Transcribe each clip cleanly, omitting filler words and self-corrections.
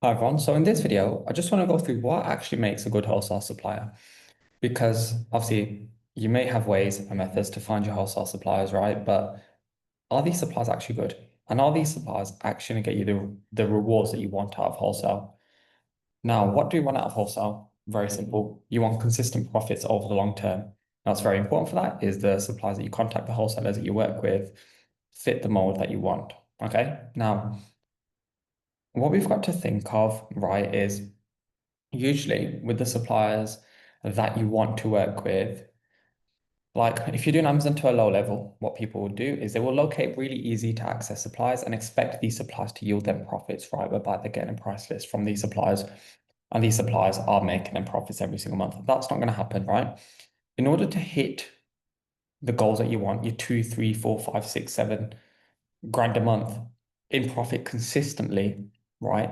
Hi everyone. So in this video, I just want to go through what actually makes a good wholesale supplier. Because obviously you may have ways and methods to find your wholesale suppliers, right? But are these suppliers actually good? And are these suppliers actually going to get you the rewards that you want out of wholesale? Now, what do you want out of wholesale? Very simple. You want consistent profits over the long term. Now, what's very important for that is the suppliers that you contact, the wholesalers that you work with, fit the mold that you want. Okay. Now, what we've got to think of, right, is usually with the suppliers that you want to work with, like if you're doing Amazon to a low level, what people will do is they will locate really easy to access suppliers and expect these suppliers to yield them profits, right? Whereby they're getting a price list from these suppliers and these suppliers are making them profits every single month. That's not going to happen, right? In order to hit the goals that you want, your 2, 3, 4, 5, 6, 7 grand a month in profit consistently, right?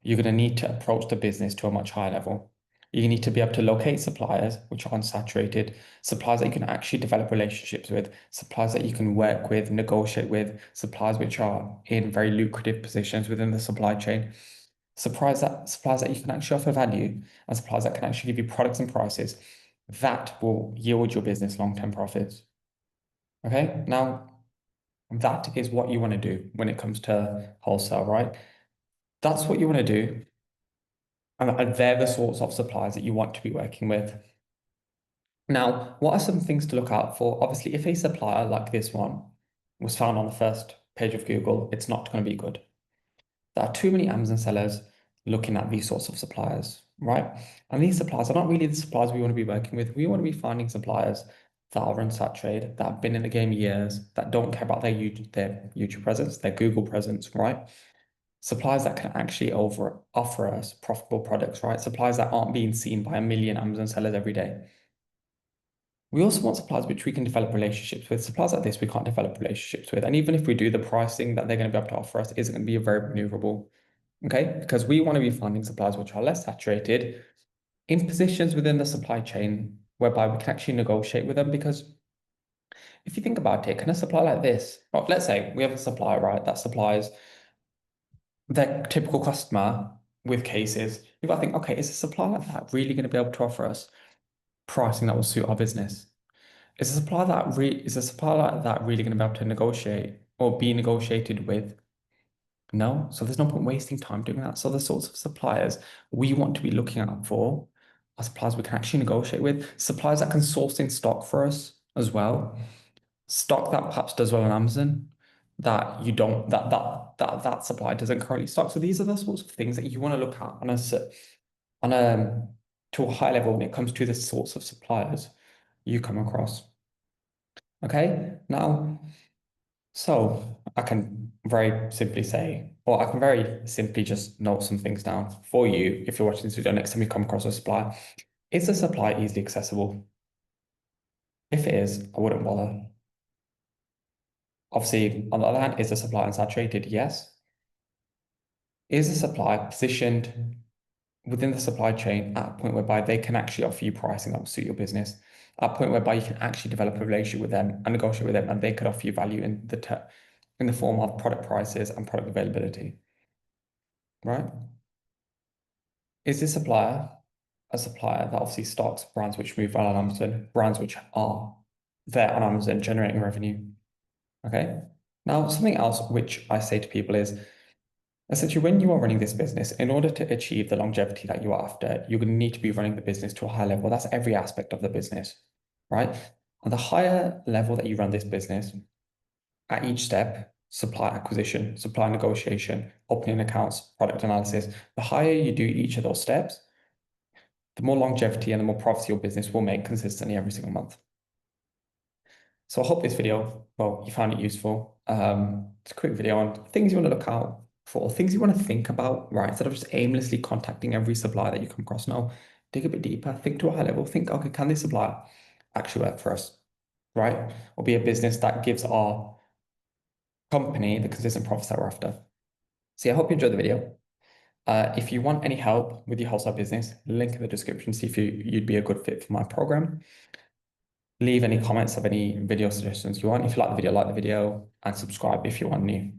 You're going to need to approach the business to a much higher level. You need to be able to locate suppliers which are unsaturated, suppliers that you can actually develop relationships with, suppliers that you can work with, negotiate with, suppliers which are in very lucrative positions within the supply chain, suppliers that you can actually offer value, and suppliers that can actually give you products and prices that will yield your business long-term profits. Okay, now that is what you want to do when it comes to wholesale, right? That's what you want to do. And they're the sorts of suppliers that you want to be working with. Now, what are some things to look out for? Obviously, if a supplier like this one was found on the first page of Google, it's not going to be good. There are too many Amazon sellers looking at these sorts of suppliers, right? And these suppliers are not really the suppliers we want to be working with. We want to be finding suppliers that are unsaturated, that have been in the game years, that don't care about their YouTube presence, their Google presence, right? Suppliers that can actually offer us profitable products, right? Suppliers that aren't being seen by a million Amazon sellers every day. We also want suppliers which we can develop relationships with. Suppliers like this, we can't develop relationships with. And even if we do, the pricing that they're going to be able to offer us isn't going to be very maneuverable. Okay, because we want to be finding suppliers which are less saturated in positions within the supply chain whereby we can actually negotiate with them. Because if you think about it, can a supplier like this, well, let's say we have a supplier, right, that supplies their typical customer with cases, you've got to think, okay, is a supplier like that really going to be able to offer us pricing that will suit our business? Is a supplier like that really going to be able to negotiate or be negotiated with? No. So there's no point wasting time doing that. So the sorts of suppliers we want to be looking out for are suppliers we can actually negotiate with, suppliers that can source in stock for us as well, stock that perhaps does well on Amazon that you don't that supply doesn't currently stock. So these are the sorts of things that you want to look at on a to a high level when it comes to the sorts of suppliers you come across. Okay, now so I can very simply say, or I can very simply just note some things down for you if you're watching this video next time you come across a supplier. Is the supply easily accessible? If it is, I wouldn't bother. Obviously, on the other hand, is the supply unsaturated? Yes. Is the supply positioned within the supply chain at a point whereby they can actually offer you pricing that will suit your business? At a point whereby you can actually develop a relationship with them and negotiate with them, and they could offer you value in the form of product prices and product availability, right? Is this supplier a supplier that obviously stocks brands which move well on Amazon, brands which are there on Amazon generating revenue? Okay. Now, something else which I say to people is essentially when you are running this business, in order to achieve the longevity that you are after, you're going to need to be running the business to a high level. That's every aspect of the business, right? And the higher level that you run this business, at each step, supply acquisition, supply negotiation, opening accounts, product analysis, the higher you do each of those steps, the more longevity and the more profits your business will make consistently every single month. So I hope this video, well, you found it useful. It's a quick video on things you want to look out for, things you want to think about, right? Instead of just aimlessly contacting every supplier that you come across. No, dig a bit deeper, think to a high level, think, okay, can this supplier actually work for us, right? Or be a business that gives our company the consistent profits that we're after. So yeah, I hope you enjoyed the video. If you want any help with your wholesale business, link in the description, see if you'd be a good fit for my program. Leave any comments of any video suggestions you want. If you like the video, and subscribe if you want new.